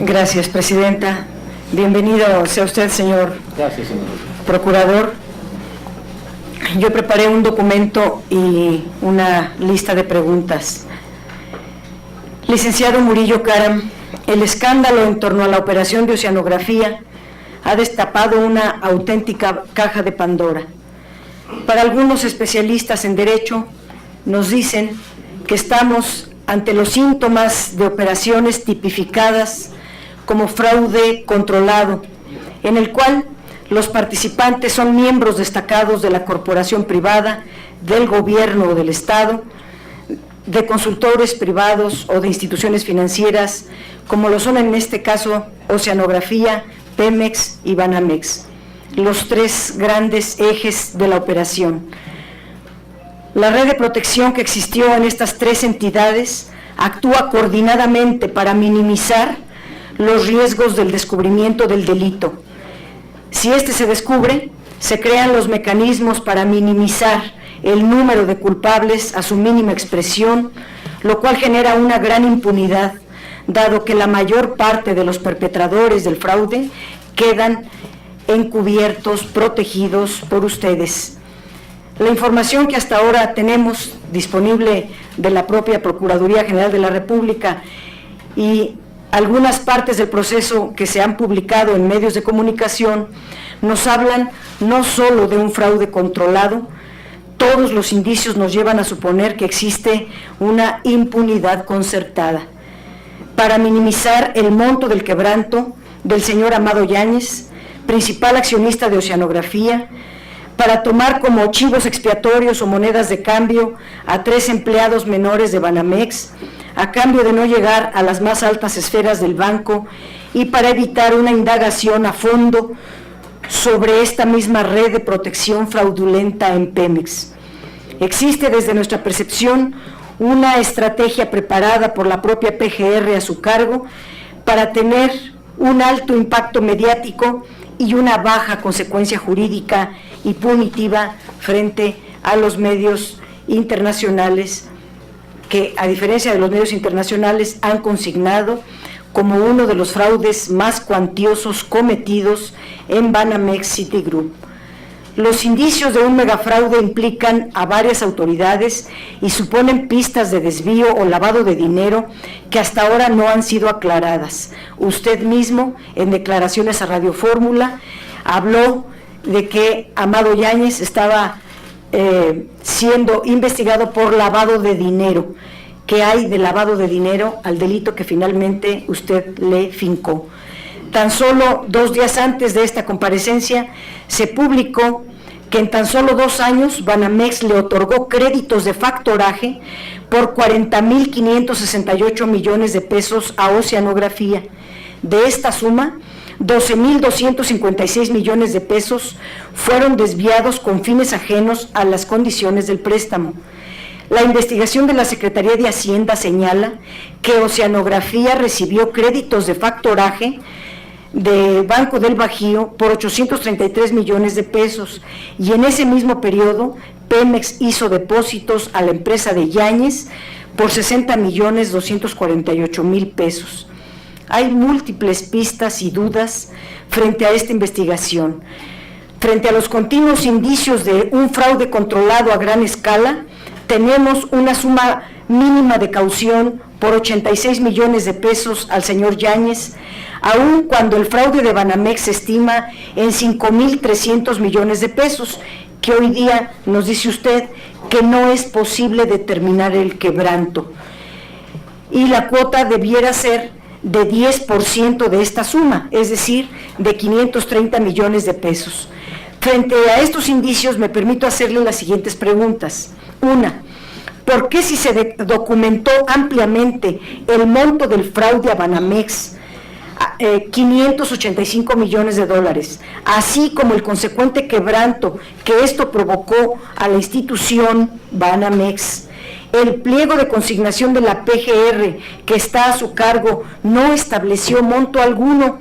Gracias, presidenta. Bienvenido sea usted, señor. Gracias, señor Procurador. Yo preparé un documento y una lista de preguntas. Licenciado Murillo Karam, el escándalo en torno a la operación de oceanografía ha destapado una auténtica caja de Pandora. Para algunos especialistas en derecho, nos dicen que estamos ante los síntomas de operaciones tipificadas como fraude controlado, en el cual los participantes son miembros destacados de la corporación privada, del gobierno o del Estado, de consultores privados o de instituciones financieras, como lo son en este caso Oceanografía, Pemex y Banamex, los tres grandes ejes de la operación. La red de protección que existió en estas tres entidades actúa coordinadamente para minimizar los riesgos del descubrimiento del delito. Si este se descubre, se crean los mecanismos para minimizar el número de culpables a su mínima expresión, lo cual genera una gran impunidad, dado que la mayor parte de los perpetradores del fraude quedan encubiertos, protegidos por ustedes. La información que hasta ahora tenemos disponible de la propia Procuraduría General de la República y algunas partes del proceso que se han publicado en medios de comunicación nos hablan no solo de un fraude controlado, todos los indicios nos llevan a suponer que existe una impunidad concertada. Para minimizar el monto del quebranto del señor Amado Yáñez, principal accionista de Oceanografía, para tomar como chivos expiatorios o monedas de cambio a 3 empleados menores de Banamex, a cambio de no llegar a las más altas esferas del banco y para evitar una indagación a fondo sobre esta misma red de protección fraudulenta en Pemex. Existe desde nuestra percepción una estrategia preparada por la propia PGR a su cargo para tener un alto impacto mediático y una baja consecuencia jurídica y punitiva frente a los medios internacionales que, a diferencia de los medios internacionales, han consignado como uno de los fraudes más cuantiosos cometidos en Banamex Citigroup. Los indicios de un megafraude implican a varias autoridades y suponen pistas de desvío o lavado de dinero que hasta ahora no han sido aclaradas. Usted mismo, en declaraciones a Radio Fórmula, habló de que Amado Yáñez estaba siendo investigado por lavado de dinero. ¿Qué hay de lavado de dinero al delito que finalmente usted le fincó? Tan solo 2 días antes de esta comparecencia se publicó que en tan solo 2 años Banamex le otorgó créditos de factoraje por 40.568 millones de pesos a Oceanografía. De esta suma, 12.256 millones de pesos fueron desviados con fines ajenos a las condiciones del préstamo. La investigación de la Secretaría de Hacienda señala que Oceanografía recibió créditos de factoraje de Banco del Bajío por 833 millones de pesos y en ese mismo periodo Pemex hizo depósitos a la empresa de Yáñez por 60.248.000 pesos. Hay múltiples pistas y dudas frente a esta investigación. Frente a los continuos indicios de un fraude controlado a gran escala, tenemos una suma mínima de caución por 86 millones de pesos al señor Yáñez, aun cuando el fraude de Banamex se estima en 5.300 millones de pesos, que hoy día nos dice usted que no es posible determinar el quebranto. Y la cuota debiera ser de 10% de esta suma, es decir, de 530 millones de pesos. Frente a estos indicios, me permito hacerle las siguientes preguntas. Una, ¿por qué si se documentó ampliamente el monto del fraude a Banamex, 585 millones de dólares, así como el consecuente quebranto que esto provocó a la institución Banamex, el pliego de consignación de la PGR que está a su cargo no estableció monto alguno,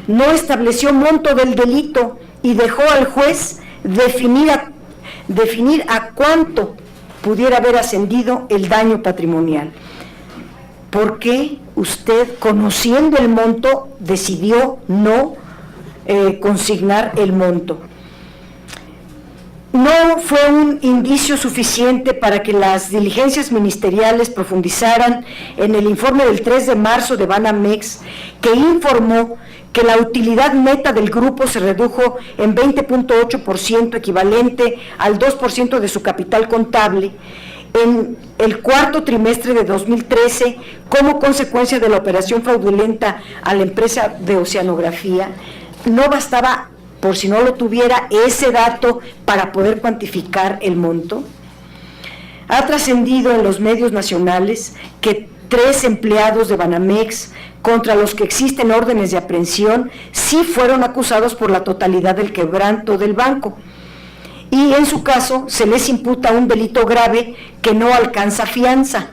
no estableció monto del delito y dejó al juez definir a cuánto pudiera haber ascendido el daño patrimonial. ¿Por qué usted, conociendo el monto, decidió no consignar el monto? No fue un indicio suficiente para que las diligencias ministeriales profundizaran en el informe del 3 de marzo de Banamex, que informó que la utilidad neta del grupo se redujo en 20.8%, equivalente al 2% de su capital contable, en el cuarto trimestre de 2013, como consecuencia de la operación fraudulenta a la empresa de oceanografía. No bastaba, por si no lo tuviera, ese dato para poder cuantificar el monto. Ha trascendido en los medios nacionales que 3 empleados de Banamex, contra los que existen órdenes de aprehensión, sí fueron acusados por la totalidad del quebranto del banco. Y en su caso se les imputa un delito grave que no alcanza fianza.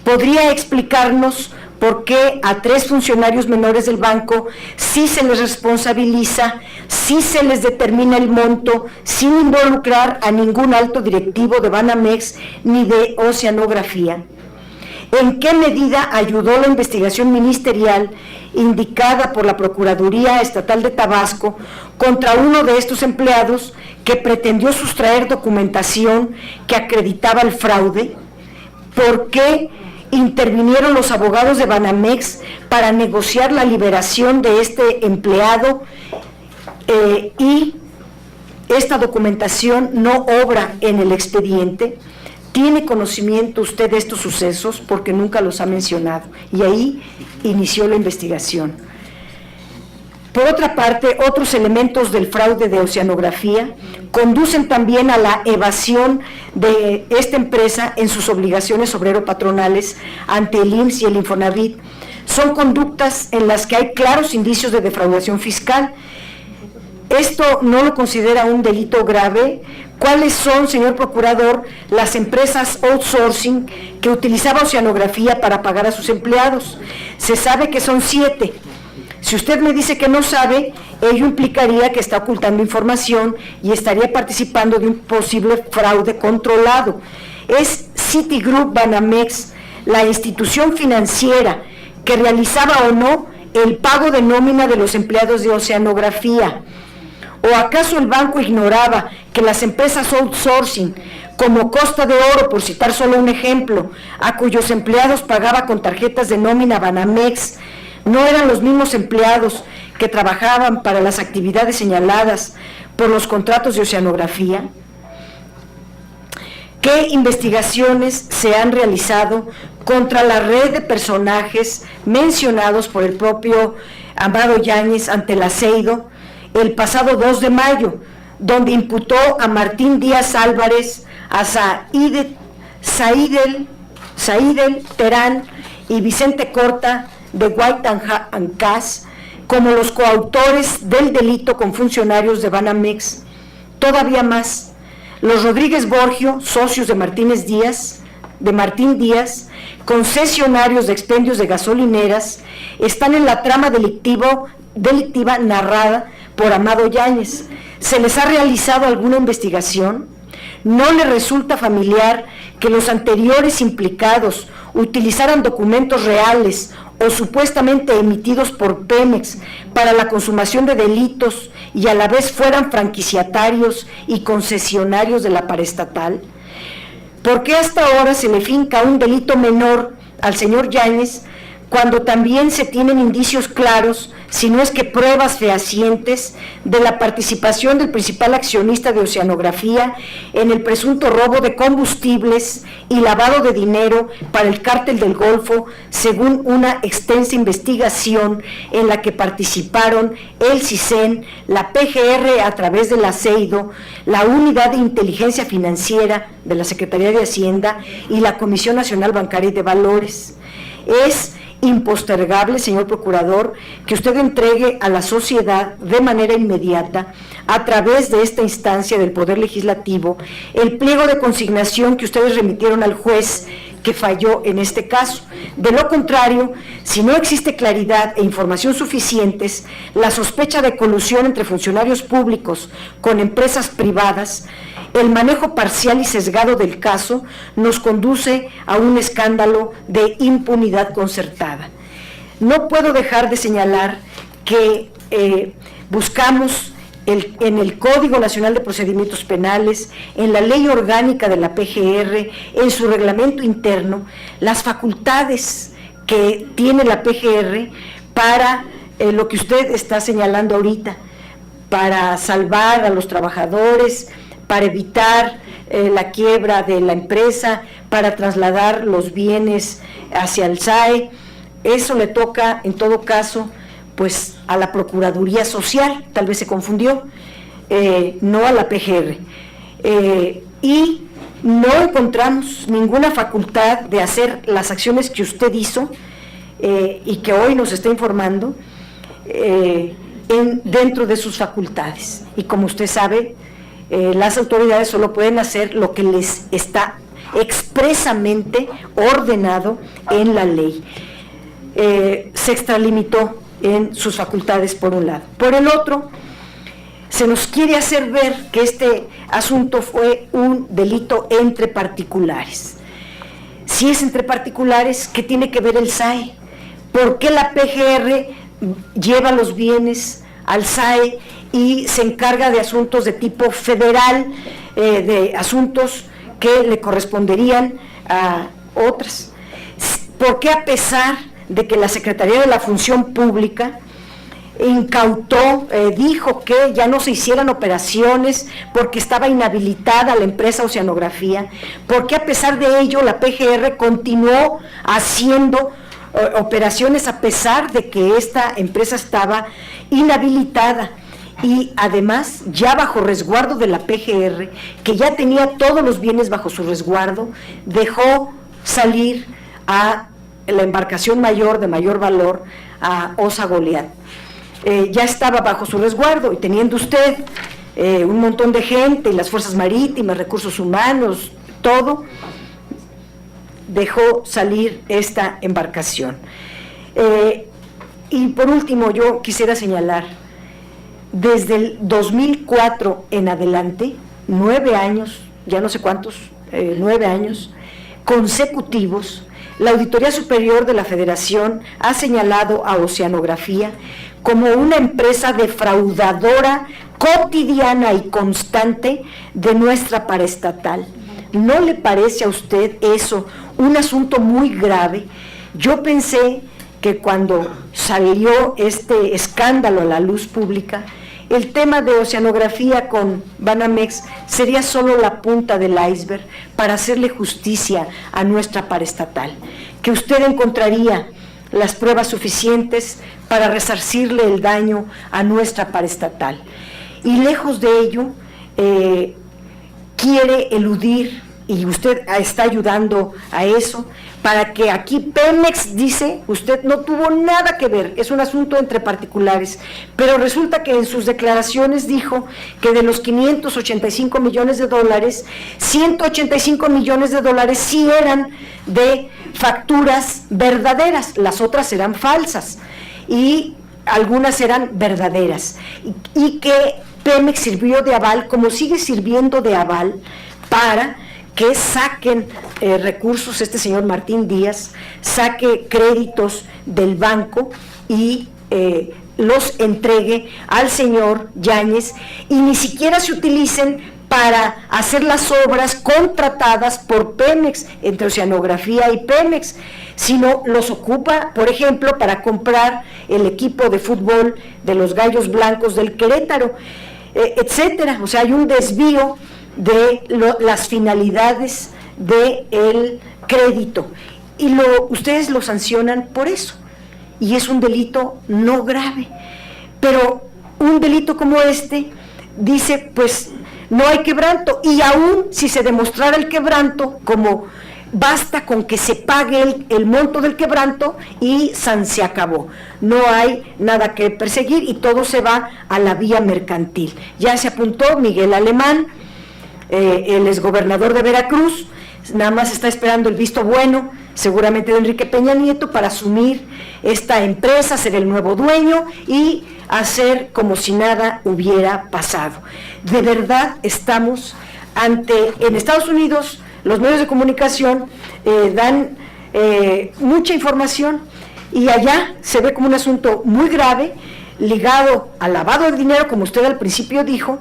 ¿Podría explicarnos por qué a 3 funcionarios menores del banco sí se les responsabiliza, sí se les determina el monto, sin involucrar a ningún alto directivo de Banamex ni de Oceanografía? ¿En qué medida ayudó la investigación ministerial indicada por la Procuraduría Estatal de Tabasco contra uno de estos empleados que pretendió sustraer documentación que acreditaba el fraude? ¿Por qué intervinieron los abogados de Banamex para negociar la liberación de este empleado y esta documentación no obra en el expediente? ¿Tiene conocimiento usted de estos sucesos? Porque nunca los ha mencionado. Y ahí inició la investigación. Por otra parte, otros elementos del fraude de Oceanografía conducen también a la evasión de esta empresa en sus obligaciones obrero-patronales ante el IMSS y el Infonavit. Son conductas en las que hay claros indicios de defraudación fiscal. ¿Esto no lo considera un delito grave? ¿Cuáles son, señor procurador, las empresas outsourcing que utilizaba Oceanografía para pagar a sus empleados? Se sabe que son 7. Si usted me dice que no sabe, ello implicaría que está ocultando información y estaría participando de un posible fraude controlado. ¿Es Citigroup Banamex la institución financiera que realizaba o no el pago de nómina de los empleados de Oceanografía? ¿O acaso el banco ignoraba que las empresas outsourcing, como Costa de Oro, por citar solo un ejemplo, a cuyos empleados pagaba con tarjetas de nómina Banamex, no eran los mismos empleados que trabajaban para las actividades señaladas por los contratos de Oceanografía? ¿Qué investigaciones se han realizado contra la red de personajes mencionados por el propio Amado Yáñez ante la CEIDO el pasado 2 de mayo, donde imputó a Martín Díaz Álvarez, a Saidel Terán y Vicente Corta de White and Cass como los coautores del delito con funcionarios de Banamex? Todavía más, los Rodríguez Borgio, socios de Martín Díaz, concesionarios de expendios de gasolineras, están en la trama delictiva narrada por Amado Yáñez. ¿Se les ha realizado alguna investigación? ¿No le resulta familiar que los anteriores implicados utilizaran documentos reales o supuestamente emitidos por Pemex para la consumación de delitos y a la vez fueran franquiciatarios y concesionarios de la paraestatal? ¿Por qué hasta ahora se le finca un delito menor al señor Yáñez cuando también se tienen indicios claros, si no es que pruebas fehacientes, de la participación del principal accionista de Oceanografía en el presunto robo de combustibles y lavado de dinero para el Cártel del Golfo, según una extensa investigación en la que participaron el CISEN, la PGR a través de la CEIDO, la Unidad de Inteligencia Financiera de la Secretaría de Hacienda y la Comisión Nacional Bancaria y de Valores? Es impostergable, señor procurador, que usted entregue a la sociedad de manera inmediata, a través de esta instancia del Poder Legislativo, el pliego de consignación que ustedes remitieron al juez que falló en este caso. De lo contrario, si no existe claridad e información suficientes, la sospecha de colusión entre funcionarios públicos con empresas privadas el manejo parcial y sesgado del caso nos conduce a un escándalo de impunidad concertada. No puedo dejar de señalar que buscamos en el Código Nacional de Procedimientos Penales, en la Ley Orgánica de la PGR, en su reglamento interno, las facultades que tiene la PGR para lo que usted está señalando ahorita, para salvar a los trabajadores, para evitar la quiebra de la empresa, para trasladar los bienes hacia el SAE. Eso le toca, en todo caso, pues a la Procuraduría Social, tal vez se confundió, no a la PGR. Y no encontramos ninguna facultad de hacer las acciones que usted hizo y que hoy nos está informando dentro de sus facultades. Y como usted sabe, las autoridades solo pueden hacer lo que les está expresamente ordenado en la ley. Se extralimitó en sus facultades por un lado. Por el otro, se nos quiere hacer ver que este asunto fue un delito entre particulares. Si es entre particulares, ¿qué tiene que ver el SAE? ¿Por qué la PGR lleva los bienes al SAE y se encarga de asuntos de tipo federal, de asuntos que le corresponderían a otras? ¿Por qué, a pesar de que la Secretaría de la Función Pública incautó, dijo que ya no se hicieran operaciones porque estaba inhabilitada la empresa Oceanografía, porque a pesar de ello la PGR continuó haciendo operaciones a pesar de que esta empresa estaba inhabilitada? Y además, ya bajo resguardo de la PGR, que ya tenía todos los bienes bajo su resguardo, dejó salir a la embarcación mayor, de mayor valor, a Osa Goliat. Ya estaba bajo su resguardo, y teniendo usted un montón de gente, las fuerzas marítimas, recursos humanos, todo, dejó salir esta embarcación. Y por último, yo quisiera señalar, desde el 2004 en adelante, 9 años, ya no sé cuántos, 9 años consecutivos, la Auditoría Superior de la Federación ha señalado a Oceanografía como una empresa defraudadora cotidiana y constante de nuestra paraestatal. ¿No le parece a usted eso un asunto muy grave? Yo pensé que cuando salió este escándalo a la luz pública, el tema de Oceanografía con Banamex sería solo la punta del iceberg para hacerle justicia a nuestra paraestatal, que usted encontraría las pruebas suficientes para resarcirle el daño a nuestra paraestatal. Y lejos de ello, quiere eludir, y usted está ayudando a eso, para que aquí Pemex dice, usted no tuvo nada que ver, es un asunto entre particulares, pero resulta que en sus declaraciones dijo que de los 585 millones de dólares, 185 millones de dólares sí eran de facturas verdaderas, las otras eran falsas, y algunas eran verdaderas, y que Pemex sirvió de aval, como sigue sirviendo de aval, para que saquen recursos, este señor Martín Díaz, saque créditos del banco y los entregue al señor Yáñez, y ni siquiera se utilicen para hacer las obras contratadas por Pemex, entre Oceanografía y Pemex, sino los ocupa, por ejemplo, para comprar el equipo de fútbol de los Gallos Blancos del Querétaro, etcétera. O sea, hay un desvío de las finalidades del crédito, y ustedes lo sancionan por eso, y es un delito no grave, pero un delito como este dice, pues no hay quebranto, y aún si se demostrara el quebranto, como basta con que se pague el monto del quebranto y se acabó, no hay nada que perseguir y todo se va a la vía mercantil. Ya se apuntó Miguel Alemán, el exgobernador de Veracruz, nada más está esperando el visto bueno, seguramente de Enrique Peña Nieto, para asumir esta empresa, ser el nuevo dueño y hacer como si nada hubiera pasado. De verdad estamos en Estados Unidos los medios de comunicación dan mucha información y allá se ve como un asunto muy grave ligado al lavado de dinero, como usted al principio dijo,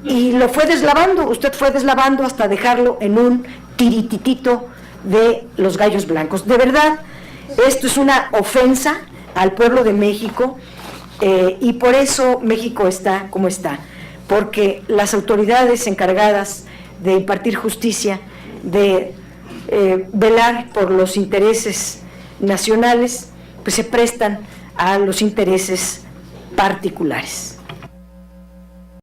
y lo fue deslavando, usted fue deslavando hasta dejarlo en un tirititito de los gallos blancos. De verdad, esto es una ofensa al pueblo de México, y por eso México está como está, porque las autoridades encargadas de impartir justicia, de velar por los intereses nacionales, pues se prestan a los intereses particulares.